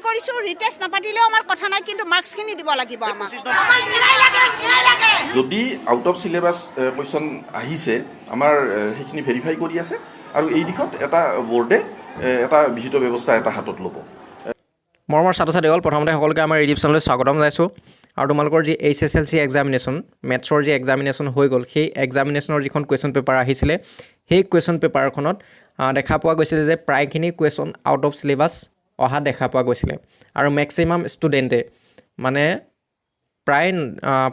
কৰিছোঁ ৰিটেষ্ট নাপাতিলেও আমাৰ কথা নাই কিন্তু মাৰ্কছখিনি দিব লাগিব আমাক যদি আউট অফ চিলেবাছ কুৱেশ্যন আহিছে আমাৰ সেইখিনি ভেৰিফাই কৰি আছে আৰু এই দিশত এটা বৰ্ডে এটা বিহিত ব্যৱস্থা এটা হাতত ল'ব মৰমৰ ছাত্ৰ ছাত্ৰীসকল প্ৰথমতে সকলোকে আমাৰ ইউটিউব চেনেললৈ স্বাগতম জনাইছোঁ আৰু তোমালোকৰ যি HSLC এক্সামিনেশ্যন মেথছৰ যি এক্সামিনেশ্যন হৈ গ'ল সেই এক্সামিনেশ্যনৰ যিখন কুৱেশ্যন পেপাৰ আহিছিলে সেই কুৱেশ্যন পেপাৰখনত দেখা পোৱা গৈছিলে যে প্ৰায়খিনি কুৱেশ্যন আউট অফ চিলেবাছ অহা দেখা পোৱা গৈছিলে আৰু মেক্সিমাম ষ্টুডেণ্টে মানে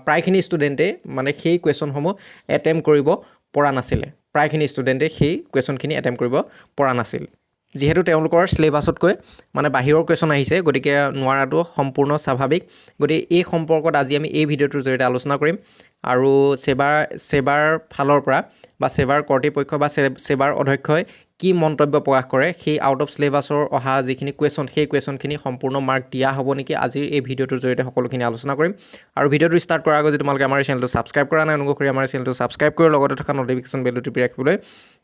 প্ৰায়খিনি ষ্টুডেণ্টে মানে সেই কুৱেশ্যনসমূহ এটেম্প কৰিব পৰা নাছিলে প্ৰায়খিনি ষ্টুডেণ্টে সেই কুৱেশ্যনখিনি এটেম্প কৰিব পৰা নাছিল যিহেতু তেওঁলোকৰ চিলেবাছতকৈ মানে বাহিৰৰ কুৱেশ্যন আহিছে গতিকে নোৱাৰাটো সম্পূৰ্ণ স্বাভাৱিক গতিকে এই সম্পৰ্কত আজি আমি এই ভিডিঅ'টোৰ জৰিয়তে আলোচনা কৰিম আৰু সেবাৰ ফালৰ পৰা বা সেবাৰ কৰ্তৃপক্ষ বা সেবাৰ অধ্যক্ষই কি মন্তব্য প্ৰকাশ কৰে সেই আউট অফ চিলেবাছৰ অহা যিখিনি কুৱেশ্যন সেই কুৱেশ্যনখিনি সম্পূৰ্ণ মাৰ্ক দিয়া হ'ব নেকি আজিৰ এই ভিডিঅ'টোৰ জৰিয়তে সকলোখিনি আলোচনা কৰিম আৰু ভিডিঅ'টো ষ্টাৰ্ট কৰাৰ আগত যদি তোমালোকে আমাৰ চেনেলটো ছাবস্ক্ৰাইব কৰা নাই অনুগ্ৰহ কৰি আমাৰ চেনেলটো ছাবস্ক্ৰাইব কৰি লগতে থকা নটিফিকেশ্যন বেলটো টিপি ৰাখিবলৈ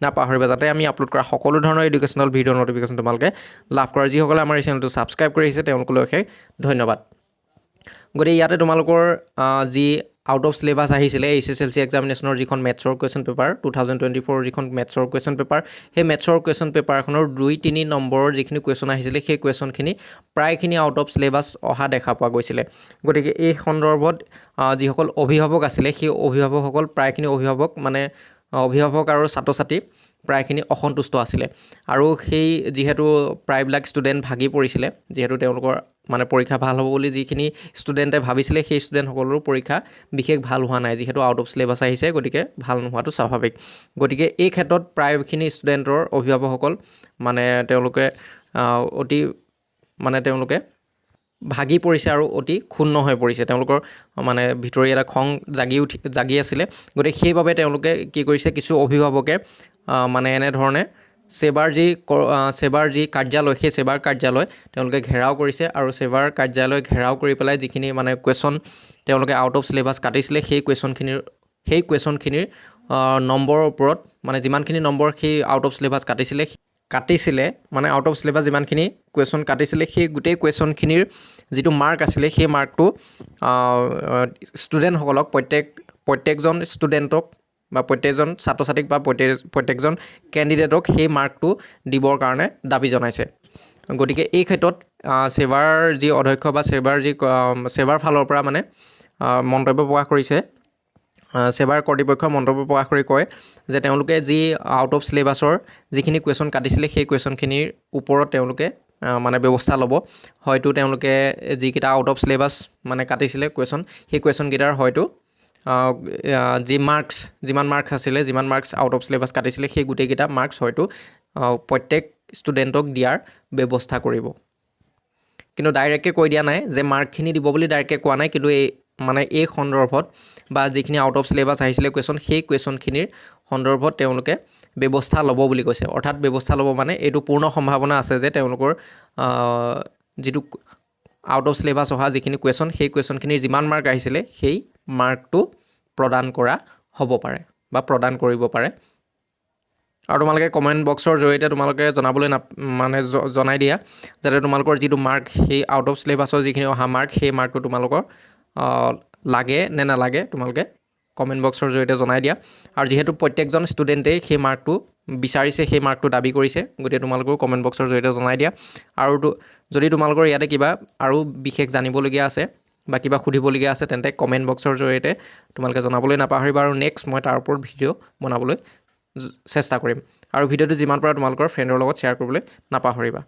নাপাহৰিবা যাতে আমি আপলোড কৰা সকলো ধৰণৰ এডুকেশ্যনেল ভিডিঅ'ৰ নটিফিকেশ্যন তোমালোকে লাভ কৰা যিসকলে আমাৰ এই চেনেলটো ছাবস্ক্ৰাইব কৰি আহিছে তেওঁলোকলৈ অশেষ ধন্যবাদ গতিকে ইয়াতে তোমালোকৰ যি আউট অফ চিলেবাছ আহিছিলে HSLC এক্সামিনেশ্যনৰ যিখন মেথছৰ কুৱেশ্যন পেপাৰ 2024 যিখন মেথছৰ কুৱেশ্যন পেপাৰ সেই মেথছৰ কুৱেশ্যন পেপাৰখনৰ 2-3 নম্বৰৰ যিখিনি কুৱেশ্যন আহিছিলে সেই কুৱেশ্যনখিনি প্ৰায়খিনি আউট অফ চিলেবাছ অহা দেখা পোৱা গৈছিলে গতিকে এই সন্দৰ্ভত যিসকল অভিভাৱক আছিলে সেই অভিভাৱকসকল প্ৰায়খিনি অভিভাৱক আৰু ছাত্ৰ ছাত্ৰী প্ৰায়খিনি অসন্তুষ্ট আছিলে আৰু সেই যিহেতু প্ৰায়বিলাক ষ্টুডেণ্ট ভাগি পৰিছিলে যিহেতু তেওঁলোকৰ মানে পৰীক্ষা ভাল হ'ব বুলি যিখিনি ষ্টুডেণ্টে ভাবিছিলে সেই ষ্টুডেণ্টসকলৰো পৰীক্ষা বিশেষ ভাল হোৱা নাই যিহেতু আউট অফ চিলেবাছ আহিছে গতিকে ভাল নোহোৱাটো স্বাভাৱিক গতিকে এই ক্ষেত্ৰত প্ৰায়খিনি ষ্টুডেণ্টৰ অভিভাৱকসকল মানে তেওঁলোকে ভাগি পৰিছে আৰু অতি ক্ষুণ্ণ হৈ পৰিছে তেওঁলোকৰ মানে ভিতৰি এটা খং জাগি আছিলে গতিকে সেইবাবে তেওঁলোকে কি কৰিছে কিছু অভিভাৱকে মানে এনেধৰণে সেবাৰ যি কাৰ্যালয় সেই সেবাৰ কাৰ্যালয় তেওঁলোকে ঘেৰাও কৰিছে আৰু সেবাৰ কাৰ্যালয় ঘেৰাও কৰি পেলাই যিখিনি মানে কুৱেশ্যন তেওঁলোকে আউট অফ চিলেবাছ কাটিছিলে সেই কুৱেশ্যনখিনিৰ নম্বৰৰ ওপৰত মানে যিমানখিনি নম্বৰ সেই আউট অফ চিলেবাছ কাটিছিলে মানে আউট অফ চিলেবাছ যিমানখিনি কুৱেশ্যন কাটিছিলে সেই গোটেই কুৱেশ্যনখিনিৰ যিটো মাৰ্ক আছিলে সেই মাৰ্কটো ষ্টুডেণ্টসকলক প্ৰত্যেকজন ষ্টুডেণ্টক বা প্ৰত্যেকজন ছাত্ৰ ছাত্ৰীক বা প্ৰত্যেকজন কেণ্ডিডেটক সেই মাৰ্কটো দিবৰ কাৰণে দাবী জনাইছে গতিকে এই ক্ষেত্ৰত সেবাৰ যি অধ্যক্ষ বা সেবাৰ ফালৰ পৰা মানে মন্তব্য প্ৰকাশ কৰিছে সেবাৰ কৰ্তৃপক্ষই মন্তব্য প্ৰকাশ কৰি কয় যে তেওঁলোকে যি আউট অফ চিলেবাছৰ যিখিনি কুৱেশ্যন কাটিছিলে সেই কুৱেশ্যনখিনিৰ ওপৰত তেওঁলোকে মানে ব্যৱস্থা ল'ব হয়তো তেওঁলোকে যিকেইটা আউট অফ চিলেবাছ মানে কাটিছিলে কুৱেশ্যন সেই কুৱেশ্যনকেইটাৰ হয়তো যিমান মাৰ্কছ আউট অফ চিলেবাছ কাটিছিলে সেই গোটেইকেইটা মাৰ্কছ হয়তো প্ৰত্যেক ষ্টুডেণ্টক দিয়াৰ ব্যৱস্থা কৰিব কিন্তু ডাইৰেক্টকৈ কৈ দিয়া নাই যে মাৰ্কখিনি দিব বুলি ডাইৰেক্টকৈ কোৱা নাই কিন্তু এই সন্দৰ্ভত বা যিখিনি আউট অফ চিলেবাছ আহিছিলে কুৱেশ্যন সেই কুৱেশ্যনখিনিৰ সন্দৰ্ভত তেওঁলোকে ব্যৱস্থা ল'ব বুলি কৈছে অৰ্থাৎ ব্যৱস্থা ল'ব মানে এইটো পূৰ্ণ সম্ভাৱনা আছে যে তেওঁলোকৰ যিটো আউট অফ চিলেবাছ অহা যিখিনি কুৱেশ্যন সেই কুৱেশ্যনখিনিৰ যিমান মাৰ্ক আহিছিলে সেই মাৰ্কটো প্ৰদান কৰা হ'ব পাৰে বা প্ৰদান কৰিব পাৰে আৰু তোমালোকে কমেণ্ট বক্সৰ জৰিয়তে তোমালোকে জনাই দিয়া যাতে তোমালোকৰ যিটো মাৰ্ক সেই আউট অফ চিলেবাছৰ যিখিনি অহা মাৰ্ক সেই মাৰ্কটো তোমালোকৰ লাগে নে নালাগে তোমালোকে কমেণ্ট বক্সৰ জৰিয়তে জনাই দিয়া আৰু যিহেতু প্ৰত্যেকজন ষ্টুডেণ্টেই সেই মাৰ্কটো বিচাৰিছে সেই মাৰ্কটো দাবী কৰিছে গতিকে তোমালোকেও কমেণ্ট বক্সৰ জৰিয়তে জনাই দিয়া আৰু যদি তোমালোকৰ ইয়াতে কিবা আৰু বিশেষ জানিবলগীয়া আছে বা কিবা সুধিবলগীয়া আছে তেন্তে কমেণ্ট বক্সৰ জৰিয়তে তোমালোকে জনাবলৈ নাপাহৰিবা আৰু নেক্সট মই তাৰ ওপৰত ভিডিঅ' বনাবলৈ চেষ্টা কৰিম আৰু ভিডিঅ'টো যিমান পাৰা তোমালোকৰ ফ্ৰেণ্ডৰ লগত শ্বেয়াৰ কৰিবলৈ নাপাহৰিবা